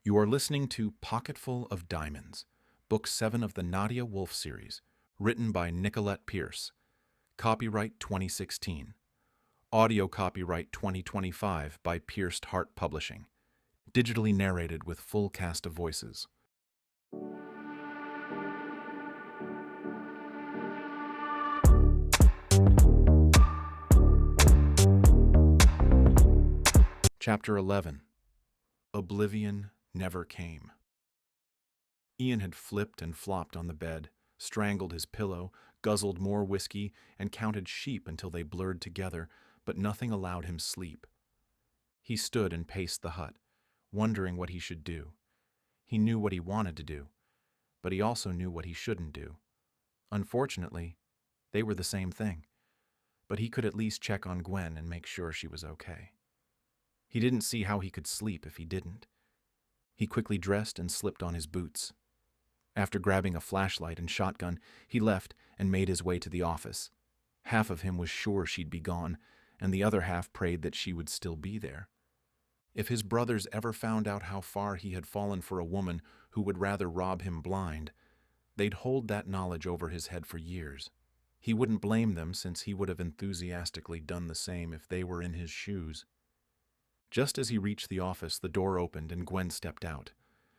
You are listening to Pocketful of Diamonds, Book 7 of the Nadia Wolf series, written by Nicolette Pierce. Copyright 2016. Audio copyright 2025 by Pierced Heart Publishing. Digitally narrated with full cast of voices. Chapter 11. Oblivion Never Came. Ian had flipped and flopped on the bed, strangled his pillow, guzzled more whiskey, and counted sheep until they blurred together, but nothing allowed him sleep. He stood and paced the hut, wondering what he should do. He knew what he wanted to do, but he also knew what he shouldn't do. Unfortunately, they were the same thing, but he could at least check on Gwen and make sure she was okay. He didn't see how he could sleep if he didn't. He quickly dressed and slipped on his boots. After grabbing a flashlight and shotgun, he left and made his way to the office. Half of him was sure she'd be gone, and the other half prayed that she would still be there. If his brothers ever found out how far he had fallen for a woman who would rather rob him blind, they'd hold that knowledge over his head for years. He wouldn't blame them, since he would have enthusiastically done the same if they were in his shoes. Just as he reached the office, the door opened and Gwen stepped out.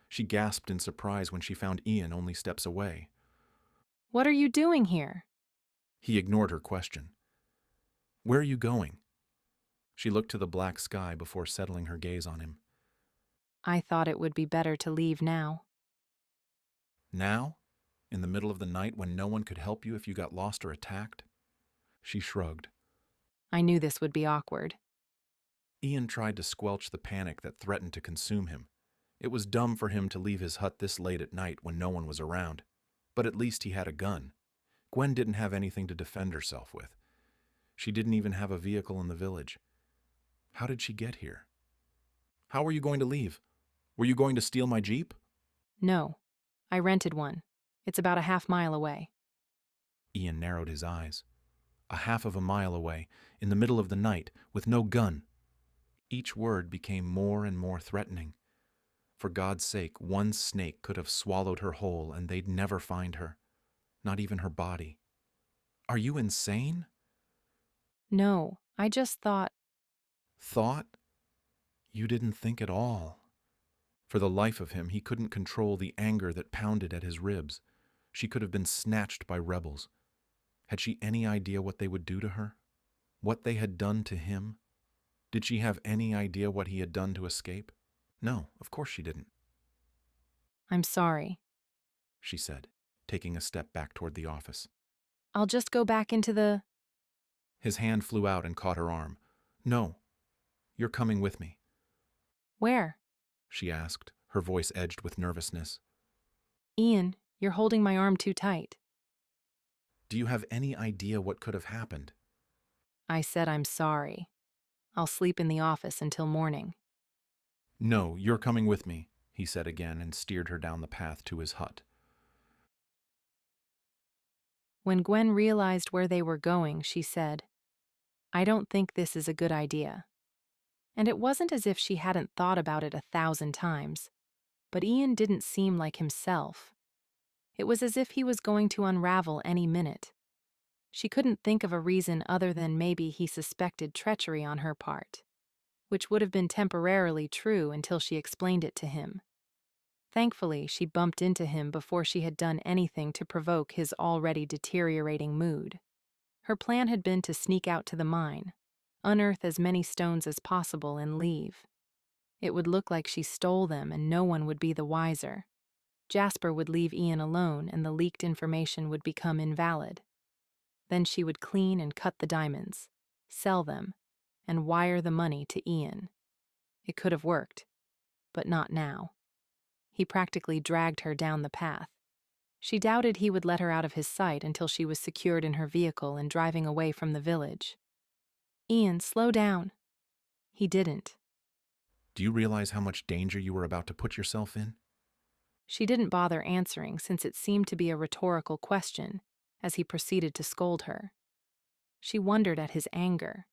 She gasped in surprise when she found Ian only steps away. "What are you doing here?" He ignored her question. "Where are you going?" She looked to the black sky before settling her gaze on him. "I thought it would be better to leave now." "Now? In the middle of the night when no one could help you if you got lost or attacked?" She shrugged. "I knew this would be awkward." Ian tried to squelch the panic that threatened to consume him. It was dumb for him to leave his hut this late at night when no one was around, but at least he had a gun. Gwen didn't have anything to defend herself with. She didn't even have a vehicle in the village. How did she get here? "How were you going to leave? Were you going to steal my Jeep?" "No, I rented one. It's about a half-mile away." Ian narrowed his eyes. A half of a mile away, in the middle of the night, with no gun. Each word became more and more threatening. For God's sake, one snake could have swallowed her whole and they'd never find her. Not even her body. "Are you insane?" "No, I just thought—" "Thought? You didn't think at all." For the life of him, he couldn't control the anger that pounded at his ribs. She could have been snatched by rebels. Had she any idea what they would do to her? What they had done to him? Did she have any idea what he had done to escape? No, of course she didn't. "I'm sorry. She said, taking a step back toward the office. I'll just go back into the—" His hand flew out and caught her arm. "No, you're coming with me," "Where?" she asked, her voice edged with nervousness. "Ian, you're holding my arm too tight." "Do you have any idea what could have happened?" "I said I'm sorry. I'll sleep in the office until morning." "No, you're coming with me," he said again and steered her down the path to his hut. When Gwen realized where they were going, she said, "I don't think this is a good idea." And it wasn't as if she hadn't thought about it 1,000 times, but Ian didn't seem like himself. It was as if he was going to unravel any minute. She couldn't think of a reason other than maybe he suspected treachery on her part, which would have been temporarily true until she explained it to him. Thankfully, she bumped into him before she had done anything to provoke his already deteriorating mood. Her plan had been to sneak out to the mine, unearth as many stones as possible, and leave. It would look like she stole them and no one would be the wiser. Jasper would leave Ian alone and the leaked information would become invalid. Then she would clean and cut the diamonds, sell them, and wire the money to Ian. It could have worked, but not now. He practically dragged her down the path. She doubted he would let her out of his sight until she was secured in her vehicle and driving away from the village. "Ian, slow down." He didn't. "Do you realize how much danger you were about to put yourself in?" She didn't bother answering, since it seemed to be a rhetorical question, as he proceeded to scold her. She wondered at his anger.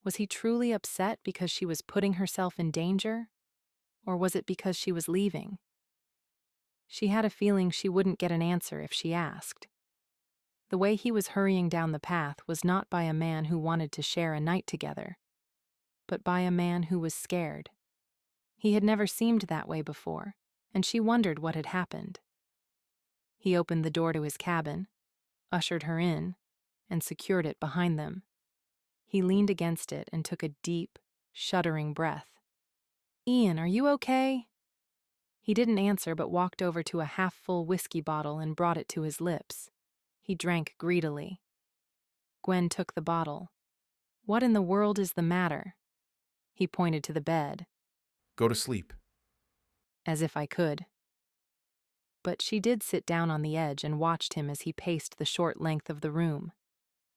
Was he truly upset because she was putting herself in danger? Or was it because she was leaving? She had a feeling she wouldn't get an answer if she asked. The way he was hurrying down the path was not by a man who wanted to share a night together, but by a man who was scared. He had never seemed that way before, and she wondered what had happened. He opened the door to his cabin, ushered her in, and secured it behind them. He leaned against it and took a deep, shuddering breath. "Ian, are you okay?" He didn't answer but walked over to a half-full whiskey bottle and brought it to his lips. He drank greedily. Gwen took the bottle. "What in the world is the matter?" He pointed to the bed. Go to sleep. "As if I could." But she did sit down on the edge and watched him as he paced the short length of the room.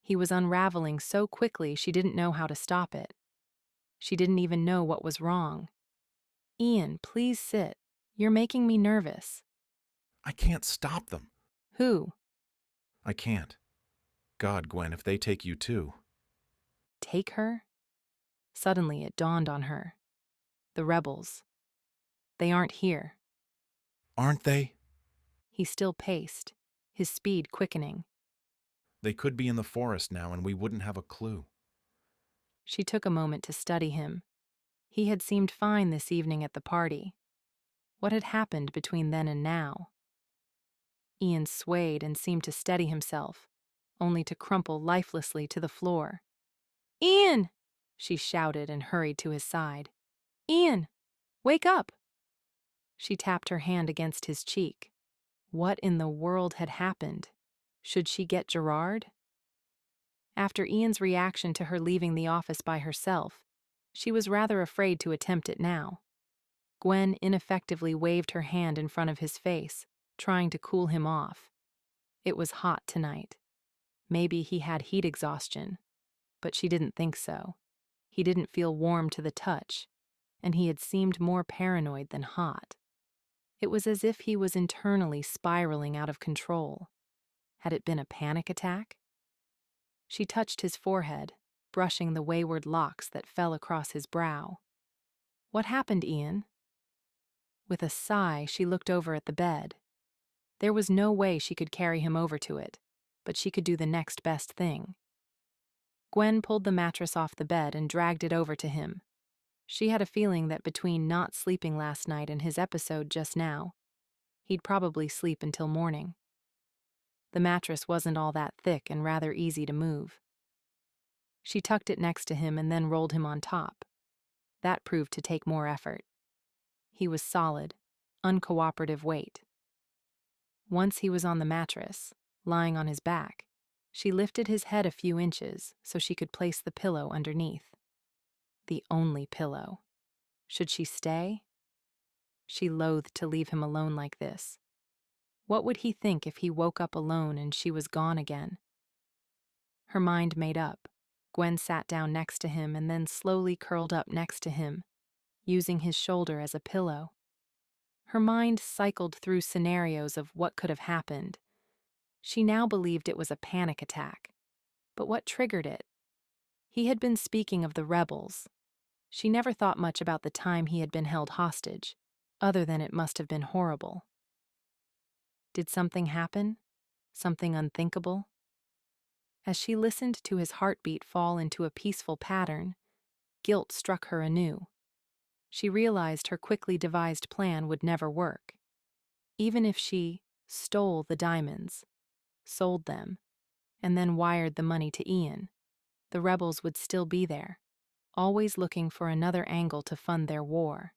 He was unraveling so quickly she didn't know how to stop it. She didn't even know what was wrong. "Ian, please sit. You're making me nervous." I can't stop them. "Who?" I can't. God, Gwen, if they take you too. "Take her?" Suddenly it dawned on her. The rebels. They aren't here. Aren't they? He still paced, his speed quickening. They could be in the forest now and we wouldn't have a clue. She took a moment to study him. He had seemed fine this evening at the party. What had happened between then and now? Ian swayed and seemed to steady himself, only to crumple lifelessly to the floor. "Ian!" she shouted and hurried to his side. "Ian, wake up!" She tapped her hand against his cheek. What in the world had happened? Should she get Gerard? After Ian's reaction to her leaving the office by herself, she was rather afraid to attempt it now. Gwen ineffectively waved her hand in front of his face, trying to cool him off. It was hot tonight. Maybe he had heat exhaustion, but she didn't think so. He didn't feel warm to the touch, and he had seemed more paranoid than hot. It was as if he was internally spiraling out of control. Had it been a panic attack? She touched his forehead, brushing the wayward locks that fell across his brow. "What happened, Ian?" With a sigh, she looked over at the bed. There was no way she could carry him over to it, but she could do the next best thing. Gwen pulled the mattress off the bed and dragged it over to him. She had a feeling that between not sleeping last night and his episode just now, he'd probably sleep until morning. The mattress wasn't all that thick and rather easy to move. She tucked it next to him and then rolled him on top. That proved to take more effort. He was solid, uncooperative weight. Once he was on the mattress, lying on his back, she lifted his head a few inches so she could place the pillow underneath. The only pillow. Should she stay? She loathed to leave him alone like this. What would he think if he woke up alone and she was gone again? Her mind made up. Gwen sat down next to him and then slowly curled up next to him, using his shoulder as a pillow. Her mind cycled through scenarios of what could have happened. She now believed it was a panic attack. But what triggered it? He had been speaking of the rebels. She never thought much about the time he had been held hostage, other than it must have been horrible. Did something happen? Something unthinkable? As she listened to his heartbeat fall into a peaceful pattern, guilt struck her anew. She realized her quickly devised plan would never work. Even if she stole the diamonds, sold them, and then wired the money to Ian, the rebels would still be there, always looking for another angle to fund their war.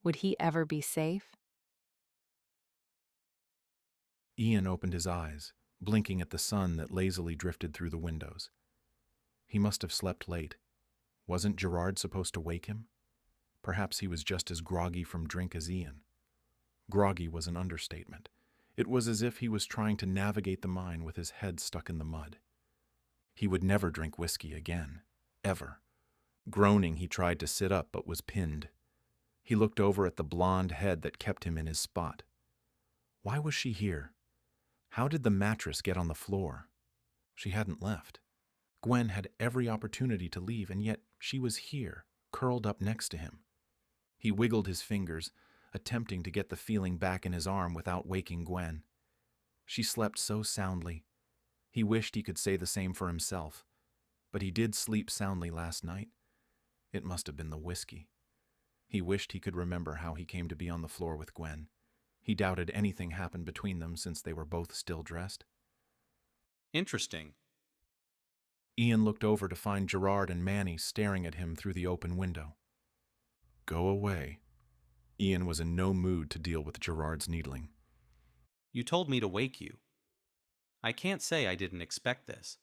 Would he ever be safe? Ian opened his eyes, blinking at the sun that lazily drifted through the windows. He must have slept late. Wasn't Gerard supposed to wake him? Perhaps he was just as groggy from drink as Ian. Groggy was an understatement. It was as if he was trying to navigate the mine with his head stuck in the mud. He would never drink whiskey again. Ever. Groaning, he tried to sit up but was pinned. He looked over at the blonde head that kept him in his spot. Why was she here? How did the mattress get on the floor? She hadn't left. Gwen had every opportunity to leave, and yet she was here, curled up next to him. He wiggled his fingers, attempting to get the feeling back in his arm without waking Gwen. She slept so soundly. He wished he could say the same for himself, but he did sleep soundly last night. It must have been the whiskey. He wished he could remember how he came to be on the floor with Gwen. He doubted anything happened between them since they were both still dressed. Interesting. Ian looked over to find Gerard and Manny staring at him through the open window. Go away. Ian was in no mood to deal with Gerard's needling. You told me to wake you. I can't say I didn't expect this,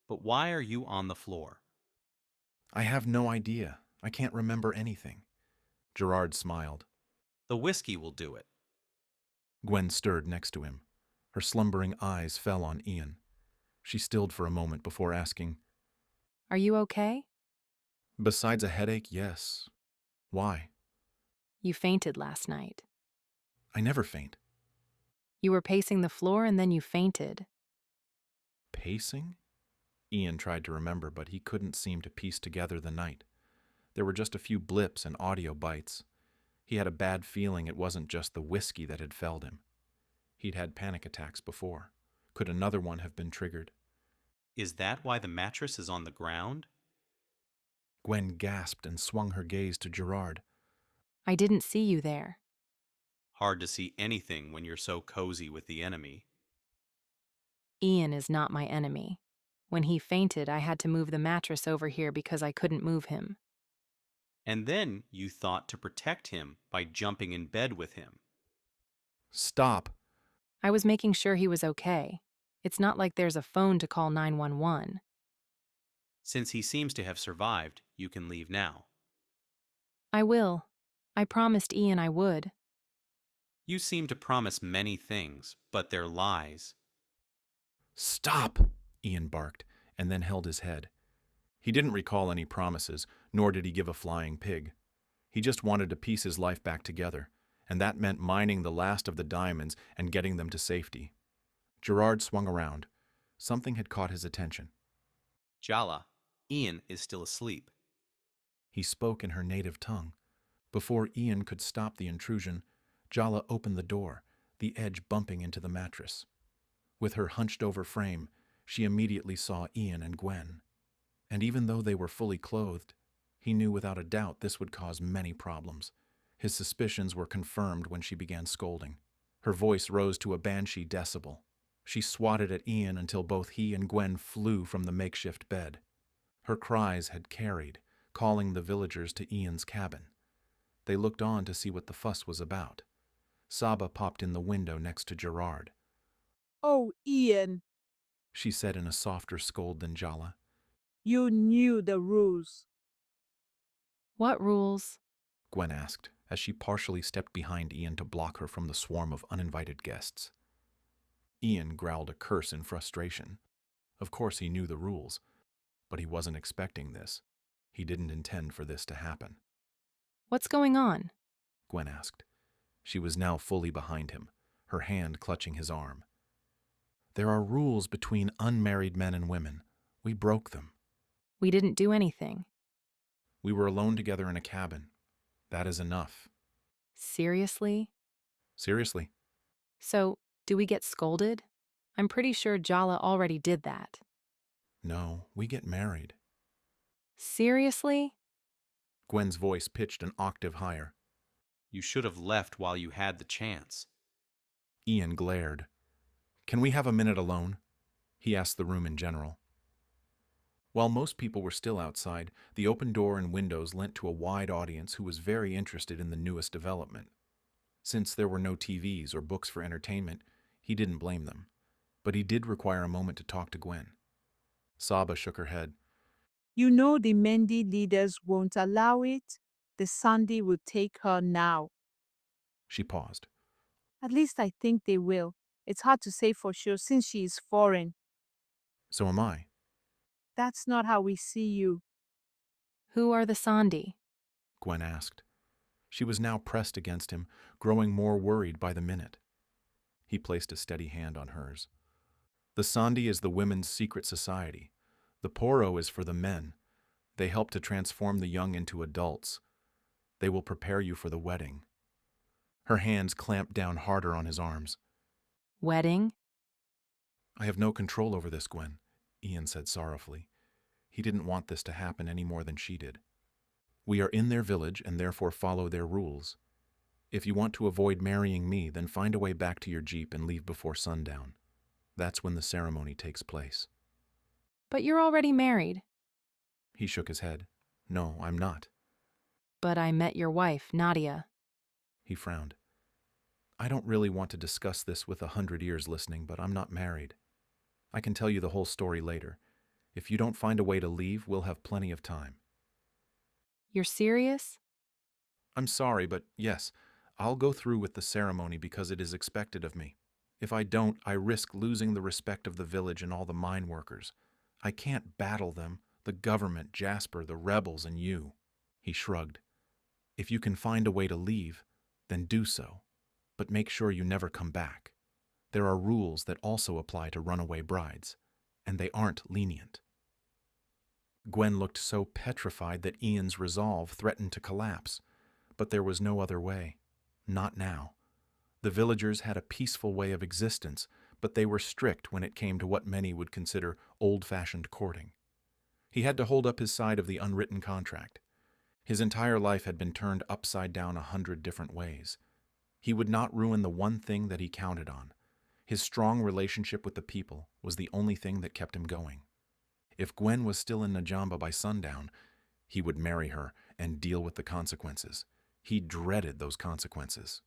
but why are you on the floor? I have no idea. I can't remember anything. Gerard smiled. The whiskey will do it. Gwen stirred next to him. Her slumbering eyes fell on Ian. She stilled for a moment before asking, Are you okay? Besides a headache, yes. Why? You fainted last night. I never faint. You were pacing the floor and then you fainted. Pacing? Ian tried to remember, but he couldn't seem to piece together the night. There were just a few blips and audio bites. He had a bad feeling it wasn't just the whiskey that had felled him. He'd had panic attacks before. Could another one have been triggered? Is that why the mattress is on the ground? Gwen gasped and swung her gaze to Gerard. I didn't see you there. Hard to see anything when you're so cozy with the enemy. Ian is not my enemy. When he fainted, I had to move the mattress over here because I couldn't move him. And then you thought to protect him by jumping in bed with him. Stop! I was making sure he was okay. It's not like there's a phone to call 911. Since he seems to have survived, you can leave now. I will. I promised Ian I would. You seem to promise many things, but they're lies. Stop! Ian barked, and then held his head. He didn't recall any promises, nor did he give a flying pig. He just wanted to piece his life back together, and that meant mining the last of the diamonds and getting them to safety. Gerard swung around. Something had caught his attention. Jala, Ian is still asleep. He spoke in her native tongue. Before Ian could stop the intrusion, Jala opened the door, the edge bumping into the mattress. With her hunched-over frame, she immediately saw Ian and Gwen. And even though they were fully clothed, he knew without a doubt this would cause many problems. His suspicions were confirmed when she began scolding. Her voice rose to a banshee decibel. She swatted at Ian until both he and Gwen flew from the makeshift bed. Her cries had carried, calling the villagers to Ian's cabin. They looked on to see what the fuss was about. Saba popped in the window next to Gerard. Oh, Ian, She said in a softer scold than Jala. you knew the rules. What rules? Gwen asked, as she partially stepped behind Ian to block her from the swarm of uninvited guests. Ian growled a curse in frustration. Of course he knew the rules, but he wasn't expecting this. He didn't intend for this to happen. What's going on? Gwen asked. She was now fully behind him, her hand clutching his arm. There are rules between unmarried men and women. We broke them. We didn't do anything. We were alone together in a cabin. That is enough. Seriously? Seriously. So, do we get scolded? I'm pretty sure Jala already did that. No, we get married. Seriously? Gwen's voice pitched an octave higher. You should have left while you had the chance. Ian glared. Can we have a minute alone? He asked the room in general. While most people were still outside, the open door and windows lent to a wide audience who was very interested in the newest development. Since there were no TVs or books for entertainment, he didn't blame them. But he did require a moment to talk to Gwen. Saba shook her head. You know the Mendy leaders won't allow it. The Sunday will take her now. She paused. At least I think they will. It's hard to say for sure since she is foreign. So am I. That's not how we see you. Who are the Sandi? Gwen asked. She was now pressed against him, growing more worried by the minute. He placed a steady hand on hers. The Sandi is the women's secret society. The Poro is for the men. They help to transform the young into adults. They will prepare you for the wedding." Her hands clamped down harder on his arms. Wedding? "I have no control over this, Gwen," Ian said sorrowfully. He didn't want this to happen any more than she did. "We are in their village and therefore follow their rules. If you want to avoid marrying me, then find a way back to your jeep and leave before sundown. That's when the ceremony takes place." But you're already married. He shook his head. "No, I'm not." But I met your wife, Nadia. He frowned. "I don't really want to discuss this with 100 ears listening, but I'm not married. I can tell you the whole story later. If you don't find a way to leave, we'll have plenty of time." You're serious? "I'm sorry, but yes, I'll go through with the ceremony because it is expected of me. If I don't, I risk losing the respect of the village and all the mine workers. I can't battle them, the government, Jasper, the rebels, and you." He shrugged. "If you can find a way to leave, then do so. But make sure you never come back. There are rules that also apply to runaway brides, and they aren't lenient." Gwen looked so petrified that Ian's resolve threatened to collapse. But there was no other way. Not now. The villagers had a peaceful way of existence, but they were strict when it came to what many would consider old-fashioned courting. He had to hold up his side of the unwritten contract. His entire life had been turned upside down 100 different ways. He would not ruin the one thing that he counted on. His strong relationship with the people was the only thing that kept him going. If Gwen was still in Najamba by sundown, he would marry her and deal with the consequences. He dreaded those consequences.